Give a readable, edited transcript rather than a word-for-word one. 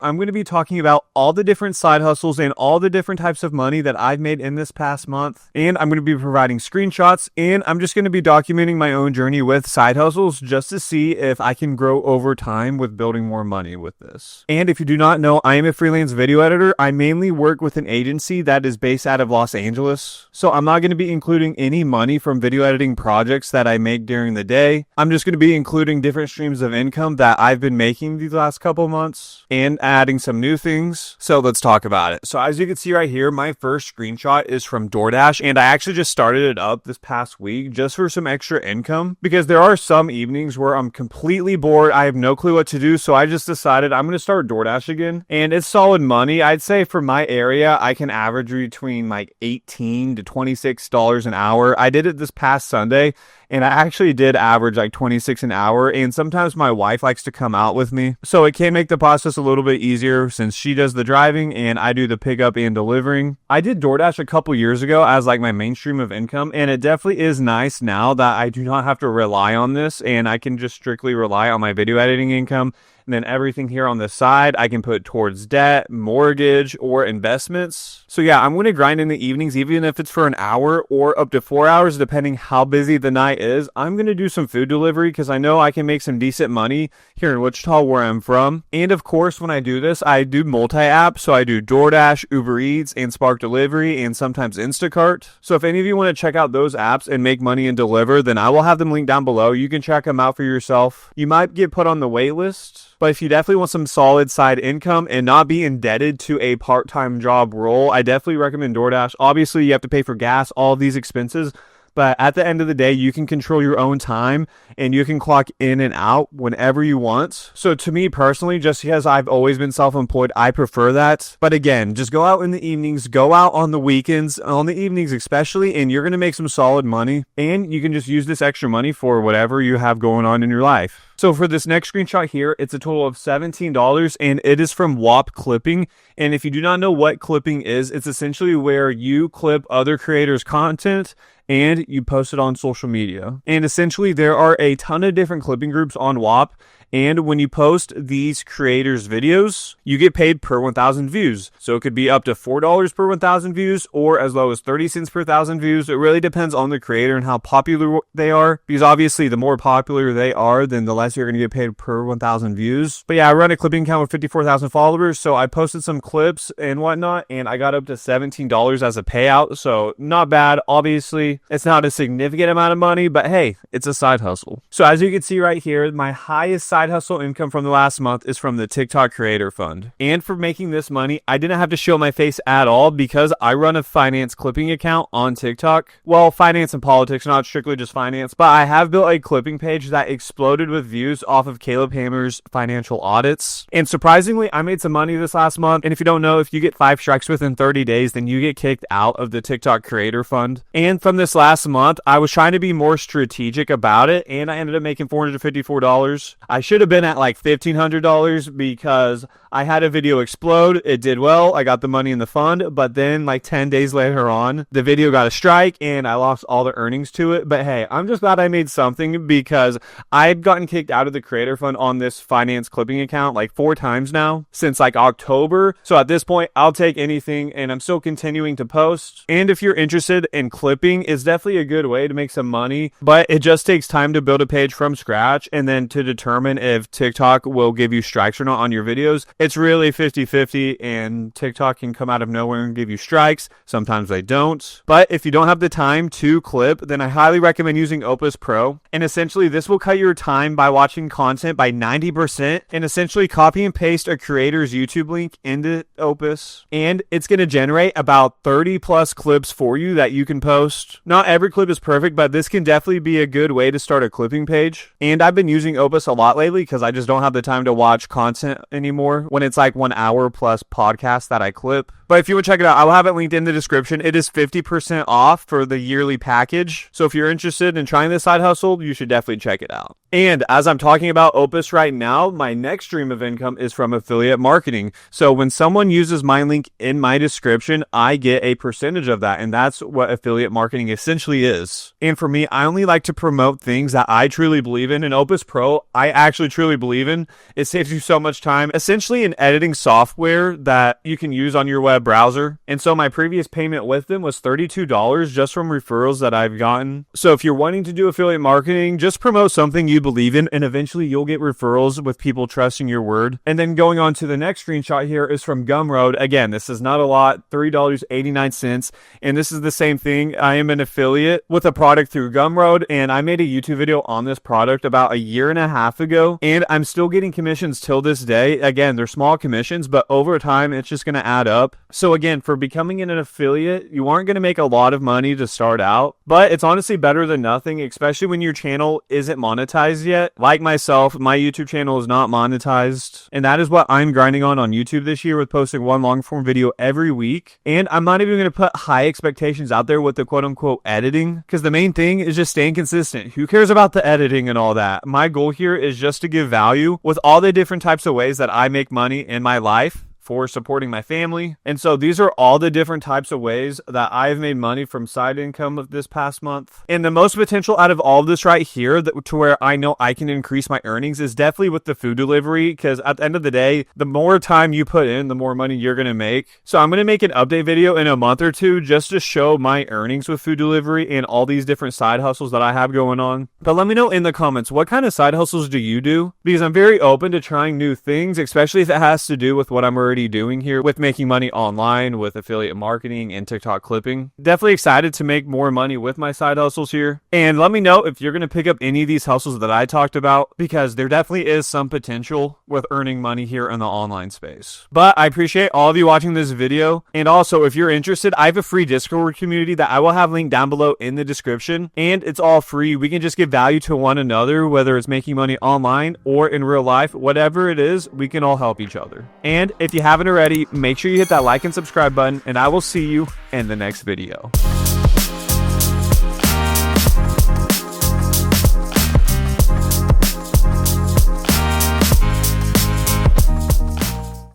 I'm going to be talking about all the different side hustles and all the different types of money that I've made in this past month. And I'm going to be providing screenshots, and I'm just going to be documenting my own journey with side hustles just to see if I can grow over time with building more money with this. And if you do not know, I am a freelance video editor. I mainly work with an agency that is based out of Los Angeles. So I'm not going to be including any money from video editing projects that I make during the day. I'm just going to be including different streams of income that I've been making these last couple months and adding some new things. So let's talk about it. So as you can see right here, my first screenshot is from Doordash, and I actually just started it up this past week just for some extra income because there are some evenings where I'm completely bored. I have no clue what to do. So I just decided I'm going to start Doordash again, and it's solid money. I'd say for my area, I can average between like $18 to $26 an hour. I did it this past Sunday, and I actually did average like $26 an hour, and sometimes my wife likes to come out with me. So it can make the process a little bit easier since she does the driving and I do the pickup and delivering. I did Doordash a couple years ago as like my main stream of income, and it definitely is nice now that I do not have to rely on this and I can just strictly rely on my video editing income. And then everything here on the side, I can put towards debt, mortgage, or investments. So yeah, I'm going to grind in the evenings, even if it's for an hour or up to 4 hours, depending how busy the night is. I'm going to do some food delivery because I know I can make some decent money here in Wichita, where I'm from. And of course, when I do this, I do multi-app. So I do DoorDash, Uber Eats, and Spark Delivery, and sometimes Instacart. So if any of you want to check out those apps and make money and deliver, then I will have them linked down below. You can check them out for yourself. You might get put on the wait list, but if you definitely want some solid side income and not be indebted to a part-time job role, I definitely recommend DoorDash. Obviously, you have to pay for gas, all of these expenses, but at the end of the day, you can control your own time and you can clock in and out whenever you want. So to me personally, just because I've always been self-employed, I prefer that. But again, just go out in the evenings, go out on the weekends, on the evenings especially, and you're going to make some solid money. And you can just use this extra money for whatever you have going on in your life. So for this next screenshot here, it's a total of $17, and it is from WAP Clipping. And if you do not know what clipping is, it's essentially where you clip other creators' content and you post it on social media. And essentially there are a ton of different clipping groups on WAP. And when you post these creators' videos, you get paid per 1,000 views. So it could be up to $4 per 1,000 views or as low as 30 cents per 1,000 views. It really depends on the creator and how popular they are, because obviously the more popular they are, then the less you're going to get paid per 1,000 views. But yeah, I run a clipping account with 54,000 followers. So I posted some clips and whatnot, and I got up to $17 as a payout. So not bad. Obviously, it's not a significant amount of money, but hey, it's a side hustle. So as you can see right here, my highest side hustle income from the last month is from the TikTok Creator Fund. And for making this money, I didn't have to show my face at all because I run a finance clipping account on TikTok. Well, finance and politics, not strictly just finance, but I have built a clipping page that exploded with views off of Caleb Hammer's financial audits. And surprisingly, I made some money this last month. And if you don't know, if you get 5 strikes within 30 days, then you get kicked out of the TikTok Creator Fund. And from this last month, I was trying to be more strategic about it, and I ended up making $454. I should have been at like $1,500 because I had a video explode. It did well. I got the money in the fund, but then like 10 days later on, the video got a strike and I lost all the earnings to it. But hey, I'm just glad I made something because I've gotten kicked out of the creator fund on this finance clipping account like 4 times now since like October. So at this point, I'll take anything, and I'm still continuing to post. And if you're interested in clipping, it's definitely a good way to make some money, but it just takes time to build a page from scratch and then to determine if TikTok will give you strikes or not on your videos. It's really 50-50, and TikTok can come out of nowhere and give you strikes. Sometimes they don't. But if you don't have the time to clip, then I highly recommend using Opus Pro. And essentially, this will cut your time by watching content by 90% and essentially copy and paste a creator's YouTube link into Opus. And it's going to generate about 30 plus clips for you that you can post. Not every clip is perfect, but this can definitely be a good way to start a clipping page. And I've been using Opus a lot lately because I just don't have the time to watch content anymore when it's like 1 hour plus podcast that I clip. But if you want to check it out, I'll have it linked in the description. It is 50% off for the yearly package. So if you're interested in trying this side hustle, you should definitely check it out. And as I'm talking about Opus right now, my next stream of income is from affiliate marketing. So when someone uses my link in my description, I get a percentage of that. And that's what affiliate marketing essentially is. And for me, I only like to promote things that I truly believe in. And Opus Pro, I actually actually truly believe in. It saves you so much time, essentially an editing software that you can use on your web browser. And so my previous payment with them was $32 just from referrals that I've gotten. So if you're wanting to do affiliate marketing, just promote something you believe in, and eventually you'll get referrals with people trusting your word. And then going on to the next screenshot here is from Gumroad. Again, this is not a lot, $3.89. And this is the same thing. I am an affiliate with a product through Gumroad, and I made a YouTube video on this product about a year and a half ago, and I'm still getting commissions till this day. Again, they're small commissions, but over time, it's just going to add up. So again, for becoming an affiliate, you aren't going to make a lot of money to start out, but it's honestly better than nothing, especially when your channel isn't monetized yet. Like myself, my YouTube channel is not monetized, and that is what I'm grinding on YouTube this year, with posting one long form video every week. And I'm not even going to put high expectations out there with the quote unquote editing, because the main thing is just staying consistent. Who cares about the editing and all that? My goal here is just to give value with all the different types of ways that I make money in my life for supporting my family. And so these are all the different types of ways that I've made money from side income of this past month. And the most potential out of all of this right here, to where I know I can increase my earnings, is definitely with the food delivery, because at the end of the day, the more time you put in, the more money you're going to make. So I'm going to make an update video in a month or two just to show my earnings with food delivery and all these different side hustles that I have going on. But let me know in the comments, what kind of side hustles do you do? Because I'm very open to trying new things, especially if it has to do with what I'm already doing here with making money online with affiliate marketing and TikTok clipping. Definitely excited to make more money with my side hustles here. And let me know if you're going to pick up any of these hustles that I talked about, because there definitely is some potential with earning money here in the online space. But I appreciate all of you watching this video. And also, if you're interested, I have a free Discord community that I will have linked down below in the description, and it's all free. We can just give value to one another, whether it's making money online or in real life. Whatever it is, we can all help each other. And if you haven't already, make sure you hit that like and subscribe button, and I will see you in the next video.